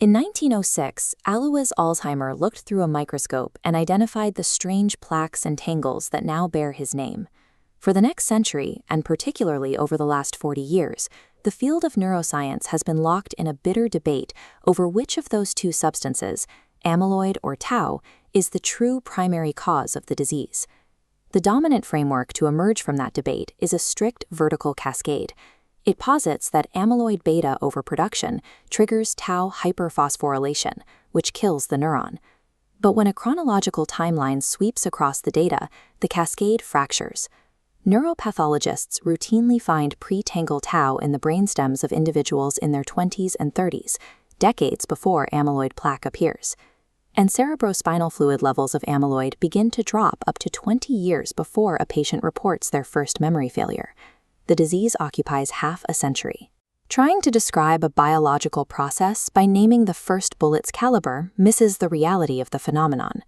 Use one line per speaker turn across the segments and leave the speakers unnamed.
In 1906, Alois Alzheimer looked through a microscope and identified the strange plaques and tangles that now bear his name. For the next century, and particularly over the last 40 years, the field of neuroscience has been locked in a bitter debate over which of those two substances, amyloid or tau, is the true primary cause of the disease. The dominant framework to emerge from that debate is a strict vertical cascade. It posits that amyloid beta overproduction triggers tau hyperphosphorylation, which kills the neuron. But when a chronological timeline sweeps across the data, the cascade fractures. Neuropathologists routinely find pre-tangle tau in the brainstems of individuals in their 20s and 30s, decades before amyloid plaque appears. And cerebrospinal fluid levels of amyloid begin to drop up to 20 years before a patient reports their first memory failure. The disease occupies half a century. Trying to describe a biological process by naming the first bullet's caliber misses the reality of the phenomenon.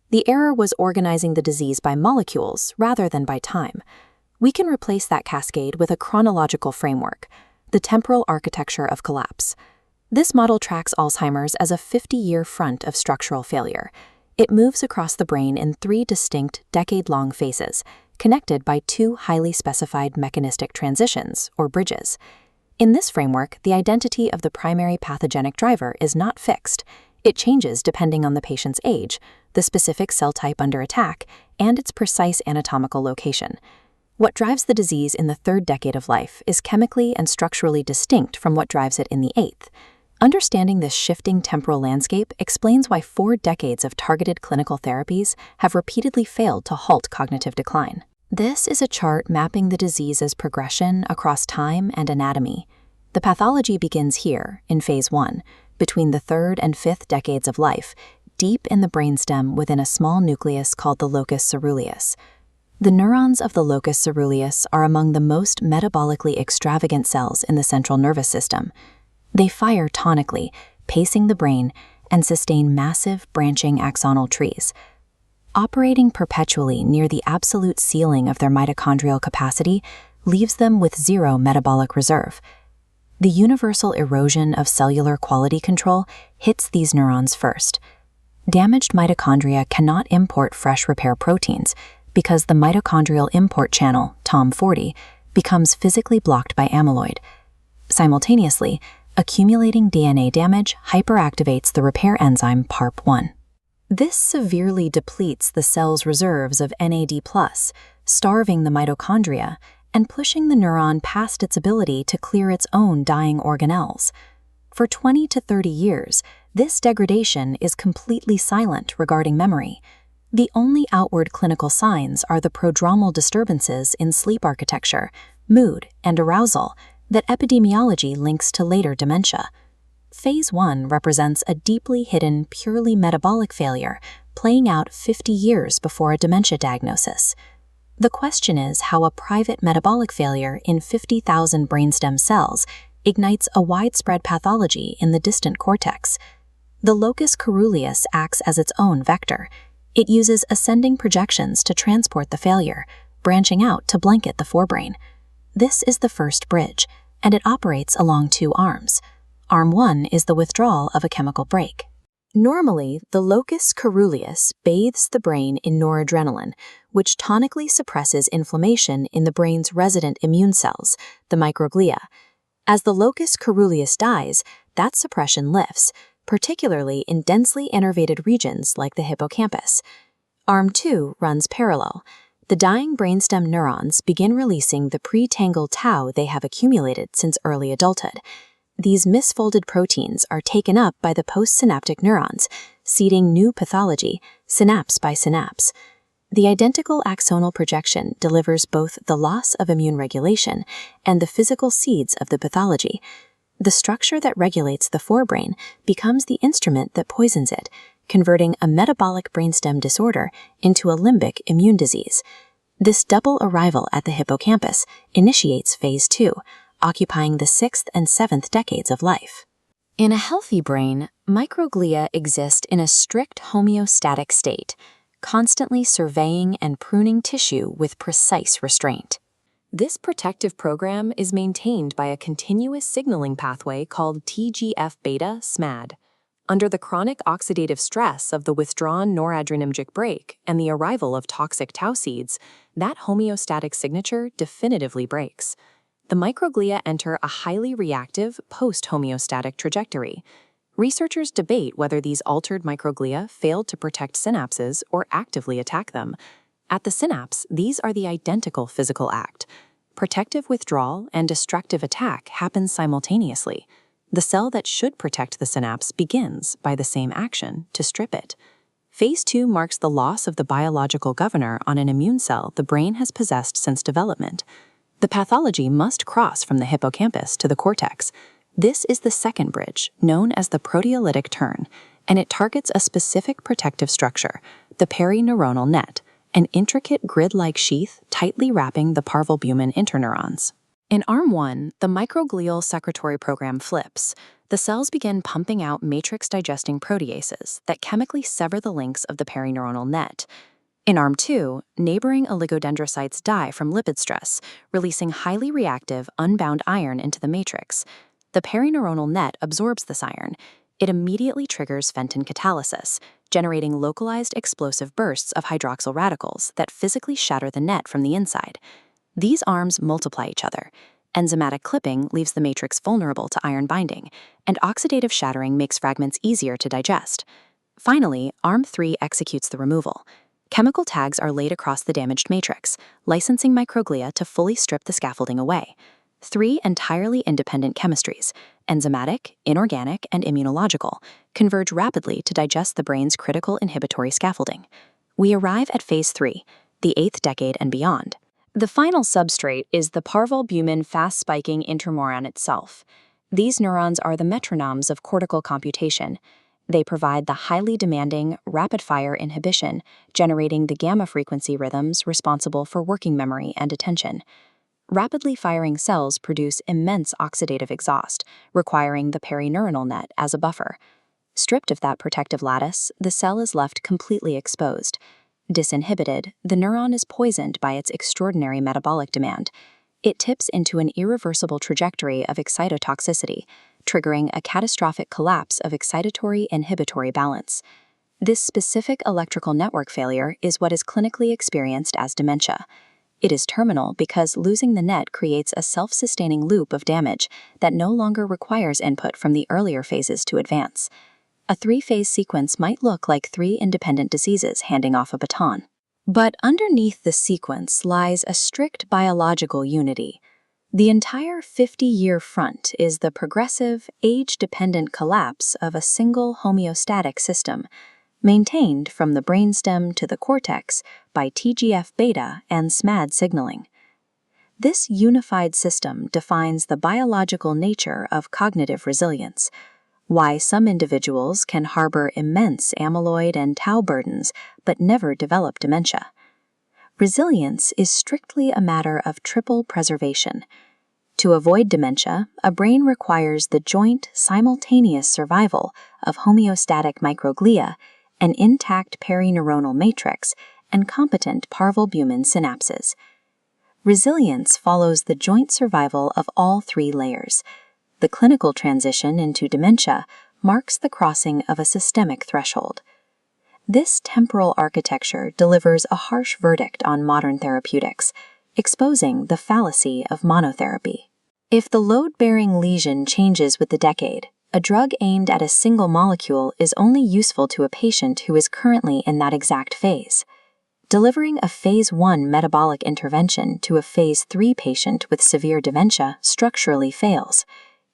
The error was organizing the disease by molecules rather than by time. We can replace that cascade with a chronological framework, the temporal architecture of collapse. This model tracks Alzheimer's as a 50-year front of structural failure. It moves across the brain in 3 distinct, decade-long phases, connected by 2 highly specified mechanistic transitions, or bridges. In this framework, the identity of the primary pathogenic driver is not fixed. It changes depending on the patient's age, the specific cell type under attack, and its precise anatomical location. What drives the disease in the 3rd decade of life is chemically and structurally distinct from what drives it in the 8th. Understanding this shifting temporal landscape explains why 4 decades of targeted clinical therapies have repeatedly failed to halt cognitive decline. This is a chart mapping the disease's progression across time and anatomy. The pathology begins here, in phase 1, between the 3rd and 5th decades of life, deep in the brainstem within a small nucleus called the locus ceruleus. The neurons of the locus ceruleus are among the most metabolically extravagant cells in the central nervous system. They fire tonically, pacing the brain, and sustain massive branching axonal trees. Operating perpetually near the absolute ceiling of their mitochondrial capacity leaves them with 0 metabolic reserve. The universal erosion of cellular quality control hits these neurons first. Damaged mitochondria cannot import fresh repair proteins because the mitochondrial import channel, TOM40, becomes physically blocked by amyloid. Simultaneously, accumulating DNA damage hyperactivates the repair enzyme PARP1. This severely depletes the cell's reserves of NAD+, starving the mitochondria and pushing the neuron past its ability to clear its own dying organelles. For 20 to 30 years, this degradation is completely silent regarding memory. The only outward clinical signs are the prodromal disturbances in sleep architecture, mood, and arousal that epidemiology links to later dementia. Phase 1 represents a deeply hidden, purely metabolic failure playing out 50 years before a dementia diagnosis. The question is how a private metabolic failure in 50,000 brainstem cells ignites a widespread pathology in the distant cortex. The locus coeruleus acts as its own vector. It uses ascending projections to transport the failure, branching out to blanket the forebrain. This is the first bridge, and it operates along 2 arms. Arm 1 is the withdrawal of a chemical break. Normally, the locus coeruleus bathes the brain in noradrenaline, which tonically suppresses inflammation in the brain's resident immune cells, the microglia. As the locus coeruleus dies, that suppression lifts, particularly in densely innervated regions like the hippocampus. Arm 2 runs parallel. The dying brainstem neurons begin releasing the pre-tangled tau they have accumulated since early adulthood. These misfolded proteins are taken up by the postsynaptic neurons, seeding new pathology, synapse by synapse. The identical axonal projection delivers both the loss of immune regulation and the physical seeds of the pathology. The structure that regulates the forebrain becomes the instrument that poisons it, converting a metabolic brainstem disorder into a limbic immune disease. This double arrival at the hippocampus initiates phase 2, occupying the 6th and 7th decades of life. In a healthy brain, microglia exist in a strict homeostatic state, constantly surveying and pruning tissue with precise restraint. This protective program is maintained by a continuous signaling pathway called TGF-beta SMAD, Under the chronic oxidative stress of the withdrawn noradrenergic brake and the arrival of toxic tau seeds, that homeostatic signature definitively breaks. The microglia enter a highly reactive post-homeostatic trajectory. Researchers debate whether these altered microglia failed to protect synapses or actively attack them. At the synapse, these are the identical physical act. Protective withdrawal and destructive attack happen simultaneously. The cell that should protect the synapse begins, by the same action, to strip it. Phase 2 marks the loss of the biological governor on an immune cell the brain has possessed since development. The pathology must cross from the hippocampus to the cortex. This is the second bridge, known as the proteolytic turn, and it targets a specific protective structure, the perineuronal net, an intricate grid-like sheath tightly wrapping the parvalbumin interneurons. In Arm 1, the microglial secretory program flips. The cells begin pumping out matrix-digesting proteases that chemically sever the links of the perineuronal net. In Arm 2, neighboring oligodendrocytes die from lipid stress, releasing highly reactive, unbound iron into the matrix. The perineuronal net absorbs this iron. It immediately triggers Fenton catalysis, generating localized explosive bursts of hydroxyl radicals that physically shatter the net from the inside. These arms multiply each other. Enzymatic clipping leaves the matrix vulnerable to iron binding, and oxidative shattering makes fragments easier to digest. Finally, Arm 3 executes the removal. Chemical tags are laid across the damaged matrix, licensing microglia to fully strip the scaffolding away. 3 entirely independent chemistries, enzymatic, inorganic, and immunological, converge rapidly to digest the brain's critical inhibitory scaffolding. We arrive at Phase 3, the 8th decade and beyond. The final substrate is the parvalbumin fast-spiking interneuron itself. These neurons are the metronomes of cortical computation. They provide the highly demanding, rapid-fire inhibition, generating the gamma-frequency rhythms responsible for working memory and attention. Rapidly firing cells produce immense oxidative exhaust, requiring the perineuronal net as a buffer. Stripped of that protective lattice, the cell is left completely exposed. Disinhibited, the neuron is poisoned by its extraordinary metabolic demand. It tips into an irreversible trajectory of excitotoxicity, triggering a catastrophic collapse of excitatory-inhibitory balance. This specific electrical network failure is what is clinically experienced as dementia. It is terminal because losing the net creates a self-sustaining loop of damage that no longer requires input from the earlier phases to advance. A 3-phase sequence might look like 3 independent diseases handing off a baton. But underneath the sequence lies a strict biological unity. The entire 50-year front is the progressive, age-dependent collapse of a single homeostatic system, maintained from the brainstem to the cortex by TGF-beta and SMAD signaling. This unified system defines the biological nature of cognitive resilience, why some individuals can harbor immense amyloid and tau burdens but never develop dementia. Resilience is strictly a matter of triple preservation. To avoid dementia, a brain requires the joint, simultaneous survival of homeostatic microglia, an intact perineuronal matrix, and competent parvalbumin synapses. Resilience follows the joint survival of all 3 layers. The clinical transition into dementia marks the crossing of a systemic threshold. This temporal architecture delivers a harsh verdict on modern therapeutics, exposing the fallacy of monotherapy. If the load-bearing lesion changes with the decade, a drug aimed at a single molecule is only useful to a patient who is currently in that exact phase. Delivering a Phase 1 metabolic intervention to a Phase 3 patient with severe dementia structurally fails.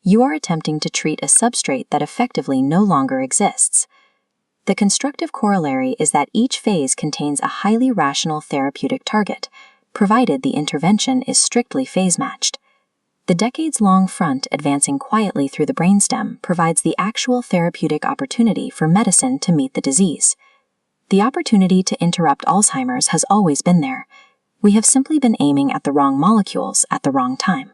You are attempting to treat a substrate that effectively no longer exists. The constructive corollary is that each phase contains a highly rational therapeutic target, provided the intervention is strictly phase-matched. The decades-long front advancing quietly through the brainstem provides the actual therapeutic opportunity for medicine to meet the disease. The opportunity to interrupt Alzheimer's has always been there. We have simply been aiming at the wrong molecules at the wrong time.